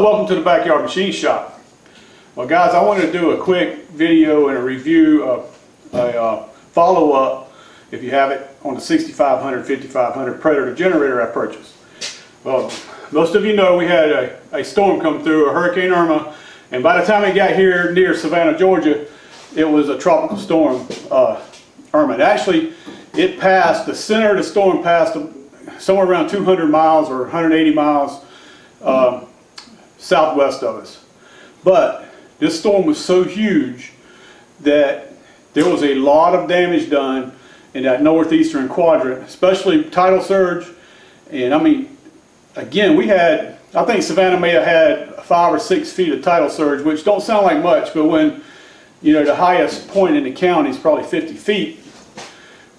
Hello, welcome to the Backyard Machine Shop. Well guys, I wanted to do a quick video and a review of a follow-up, if you have it, on the 6500, 5500 Predator Generator I purchased. Well, most of you know we had a storm come through, a Hurricane Irma, and by the time it got here near Savannah, Georgia, it was a tropical storm, Irma. Actually, it passed, the center of the storm passed somewhere around 200 miles or 180 miles southwest of us. But this storm was so huge that there was a lot of damage done in that northeastern quadrant, especially tidal surge. And I mean, again, we had, I think Savannah may have had 5 or 6 feet of tidal surge, which don't sound like much, but when, you know, the highest point in the county is probably 50 feet,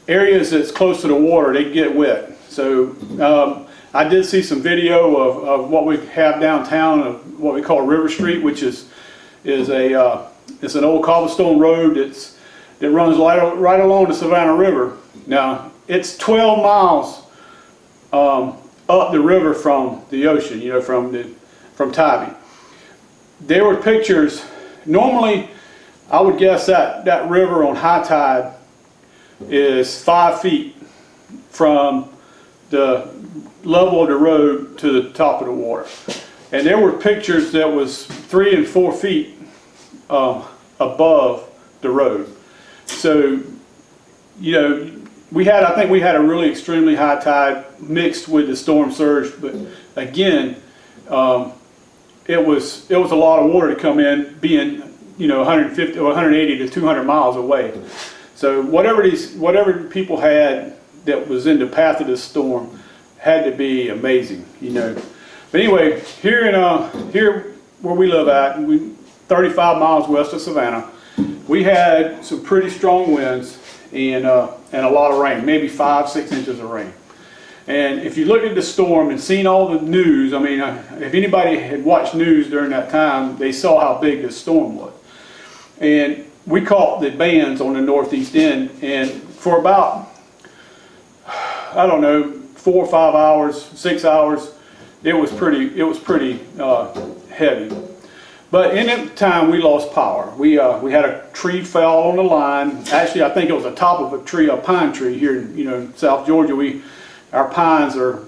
areas that's close to the water, they get wet. So I did see some video of what we have downtown, of what we call River Street, which is it's an old cobblestone road that runs right along the Savannah River. Now it's 12 miles up the river from the ocean, you know, from Tybee. There were pictures. Normally, I would guess that river on high tide is 5 feet from the level of the road to the top of the water, and there were pictures that was 3 and 4 feet above the road. So, you know, I think we had a really extremely high tide mixed with the storm surge, but again, it was a lot of water to come in, being, you know, 150 or 180 to 200 miles away. So whatever people had that was in the path of this storm had to be amazing, you know. But anyway, here where we live at, 35 miles west of Savannah, we had some pretty strong winds and a lot of rain, maybe 5-6 inches of rain. And if you looked at the storm and seen all the news, I mean, if anybody had watched news during that time, they saw how big this storm was. And we caught the bands on the northeast end, and for about, I don't know, 4 or 5 hours, 6 hours, it was pretty heavy. But in that time, we lost power. We had a tree fell on the line. Actually, I think it was the top of a tree, a pine tree here in, you know, in South Georgia. Our pines are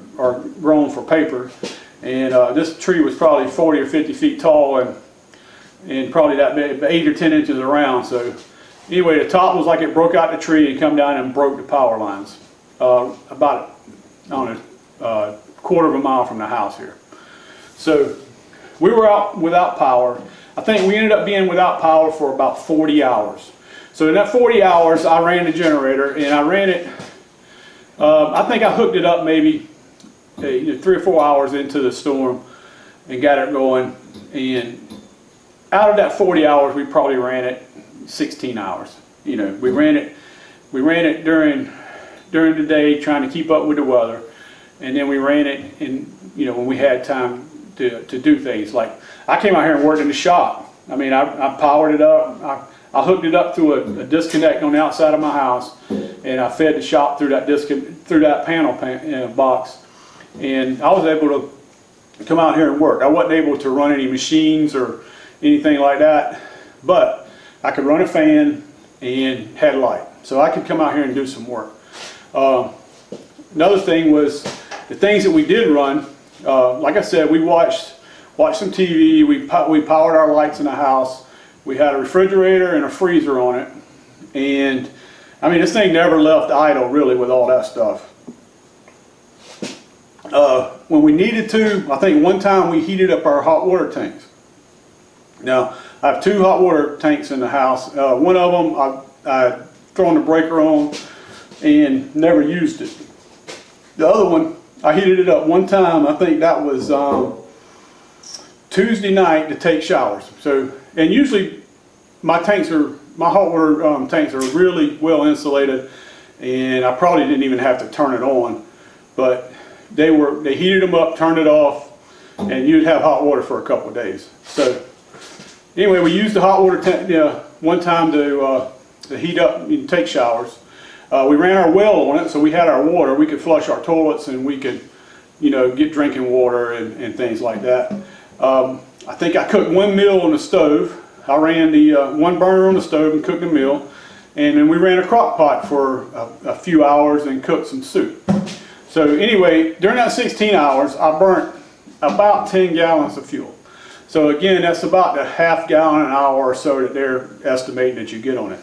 grown for paper, and this tree was probably 40 or 50 feet tall and probably that big, 8 or 10 inches around. So anyway, the top was like it broke out the tree and come down and broke the power lines about, I don't know, a quarter of a mile from the house here. So we were out without power. I think we ended up being without power for about 40 hours. So in that 40 hours, I ran the generator, and I ran it, I think I hooked it up maybe 3 or 4 hours into the storm and got it going. And out of that 40 hours, we probably ran it 16 hours. You know, we ran it during the day, trying to keep up with the weather, and then we ran it in, you know, when we had time to do things. Like, I came out here and worked in the shop. I mean, I powered it up. I hooked it up to a disconnect on the outside of my house, and I fed the shop through that panel box, and I was able to come out here and work. I wasn't able to run any machines or anything like that, but I could run a fan and had light, so I could come out here and do some work. Another thing was the things that we did run. Like I said, we watched some TV. We powered our lights in the house. We had a refrigerator and a freezer on it, and I mean, this thing never left idle really with all that stuff. When we needed to, I think one time we heated up our hot water tanks. Now, I have 2 hot water tanks in the house. One of them I thrown the breaker on and never used it. The other one, I heated it up one time. I think that was Tuesday night to take showers. So, and usually my hot water tanks are really well insulated, and I probably didn't even have to turn it on. But they heated them up, turned it off, and you'd have hot water for a couple of days. So anyway, we used the hot water tank one time to heat up and take showers. We ran our well on it, so we had our water. We could flush our toilets, and we could, you know, get drinking water and things like that. I think I cooked one meal on the stove. I ran the one burner on the stove and cooked a meal. And then we ran a crock pot for a few hours and cooked some soup. So anyway, during that 16 hours, I burnt about 10 gallons of fuel. So again, that's about a half gallon an hour or so that they're estimating that you get on it.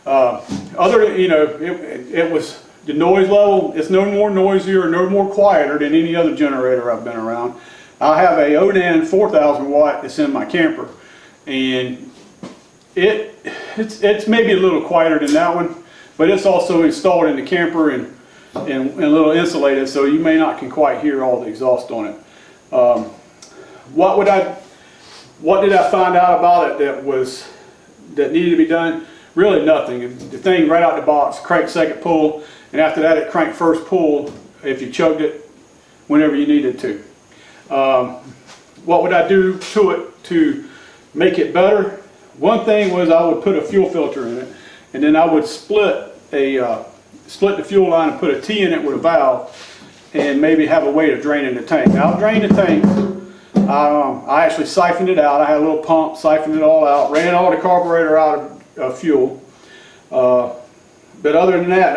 Other than, you know, it was the noise level, it's no more noisier or no more quieter than any other generator I've been around. I have a Onan 4000 watt that's in my camper, and it's maybe a little quieter than that one, but it's also installed in the camper and a little insulated, so you may not can quite hear all the exhaust on it. What did I find out about it that needed to be done? Really nothing. The thing right out the box, crank second pull, and after that it cranked first pull if you chugged it whenever you needed to. What would I do to it to make it better? One thing was I would put a fuel filter in it, and then I would split the fuel line and put a T in it with a valve, and maybe have a way of draining the tank. Now I'll drain the tank. I actually siphoned it out. I had a little pump, siphoned it all out, ran all the carburetor out of fuel. But other than that,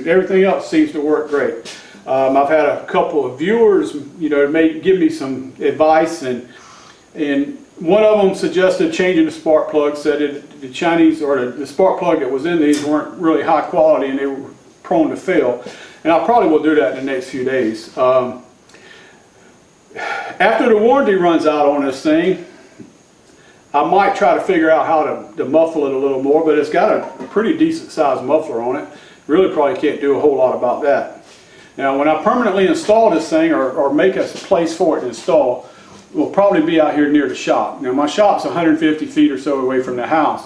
everything else seems to work great. I've had a couple of viewers, you know, give me some advice, and one of them suggested changing the spark plug. Said the Chinese, or the spark plug that was in these, weren't really high quality and they were prone to fail. And I probably will do that in the next few days. After the warranty runs out on this thing, I might try to figure out how to muffle it a little more, but it's got a pretty decent sized muffler on it. Really probably can't do a whole lot about that. Now when I permanently install this thing, or make a place for it to install, we'll probably be out here near the shop. Now my shop's 150 feet or so away from the house,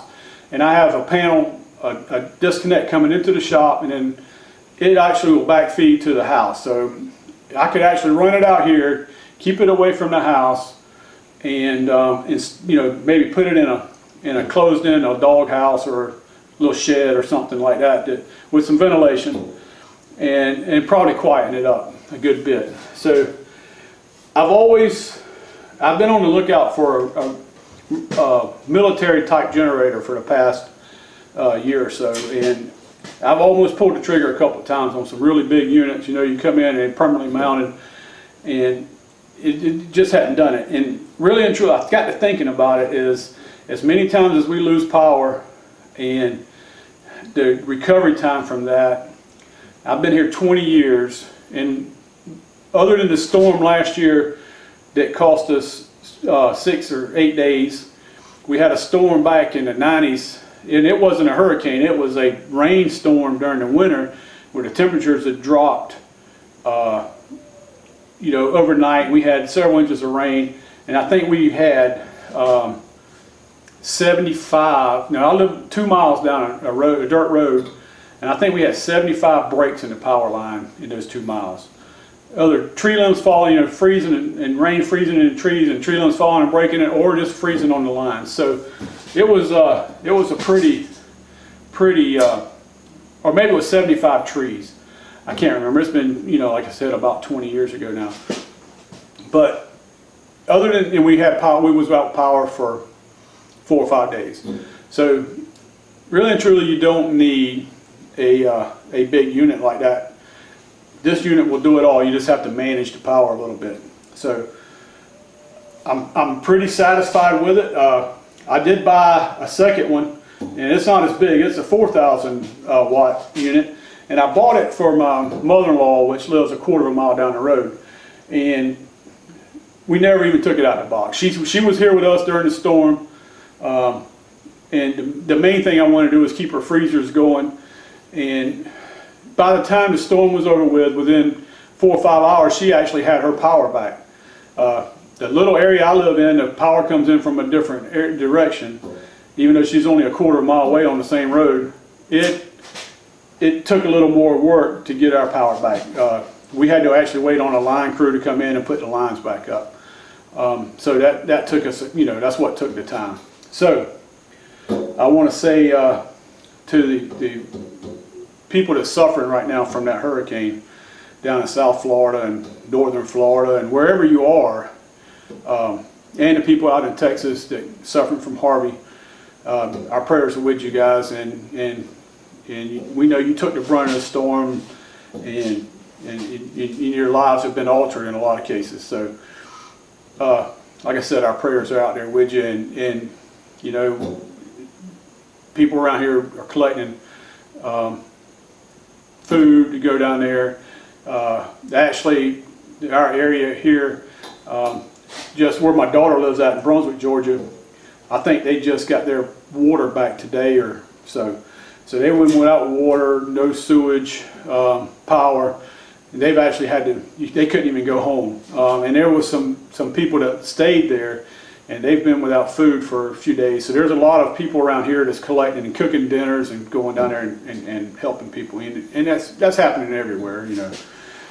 and I have a panel, a disconnect coming into the shop, and then it actually will backfeed to the house. So I could actually run it out here, keep it away from the house, and you know, maybe put it in a closed-in, a dog house or a little shed or something like that, with some ventilation, and probably quieten it up a good bit. So I've been on the lookout for a military type generator for the past year or so, and I've almost pulled the trigger a couple of times on some really big units. You know, you come in and they're permanently mounted, and it just hadn't done it. And really and truly, I've got to thinking about it, is as many times as we lose power and the recovery time from that. I've been here 20 years, and other than the storm last year that cost us 6 or 8 days, we had a storm back in the 90s, and it wasn't a hurricane, it was a rainstorm during the winter where the temperatures had dropped you know, overnight. We had several inches of rain, and I think we had 75. Now I live 2 miles down a dirt road, and I think we had 75 breaks in the power line in those 2 miles. Other tree limbs falling, you know, freezing and rain freezing in the trees, and tree limbs falling and breaking it, or just freezing on the line. So it was a pretty, or maybe it was 75 trees. I can't remember. It's been, you know, like I said, about 20 years ago now. But other than, and we had power, we was without power for 4 or 5 days. So really and truly, you don't need a big unit like that. This unit will do it all. You just have to manage the power a little bit. So I'm pretty satisfied with it. I did buy a second one, and it's not as big. It's a 4,000 watt unit. And I bought it for my mother-in-law, which lives a quarter of a mile down the road. And we never even took it out of the box. She was here with us during the storm. And the main thing I wanted to do was keep her freezers going. And by the time the storm was over with, within 4 or 5 hours, she actually had her power back. The little area I live in, the power comes in from a different direction. Even though she's only a quarter mile away on the same road, it took a little more work to get our power back. We had to actually wait on a line crew to come in and put the lines back up. So that took us, you know, that's what took the time. So I want to say to the people that's suffering right now from that hurricane down in South Florida and northern Florida and wherever you are, and the people out in Texas that suffering from Harvey. Our prayers are with you guys, and we know you took the brunt of the storm, and your lives have been altered in a lot of cases. So, like I said, our prayers are out there with you, and you know, people around here are collecting food to go down there. Actually, our area here, just where my daughter lives out in Brunswick, Georgia, I think they just got their water back today or so. So they went without water, no sewage, power. And they've actually had to, they couldn't even go home. And there was some people that stayed there, and they've been without food for a few days. So there's a lot of people around here that's collecting and cooking dinners and going down there and helping people. And that's happening everywhere, you know.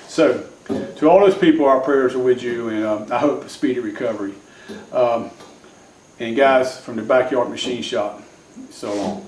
So to all those people, our prayers are with you, and I hope a speedy recovery. And guys, from the Backyard Machine Shop, so long.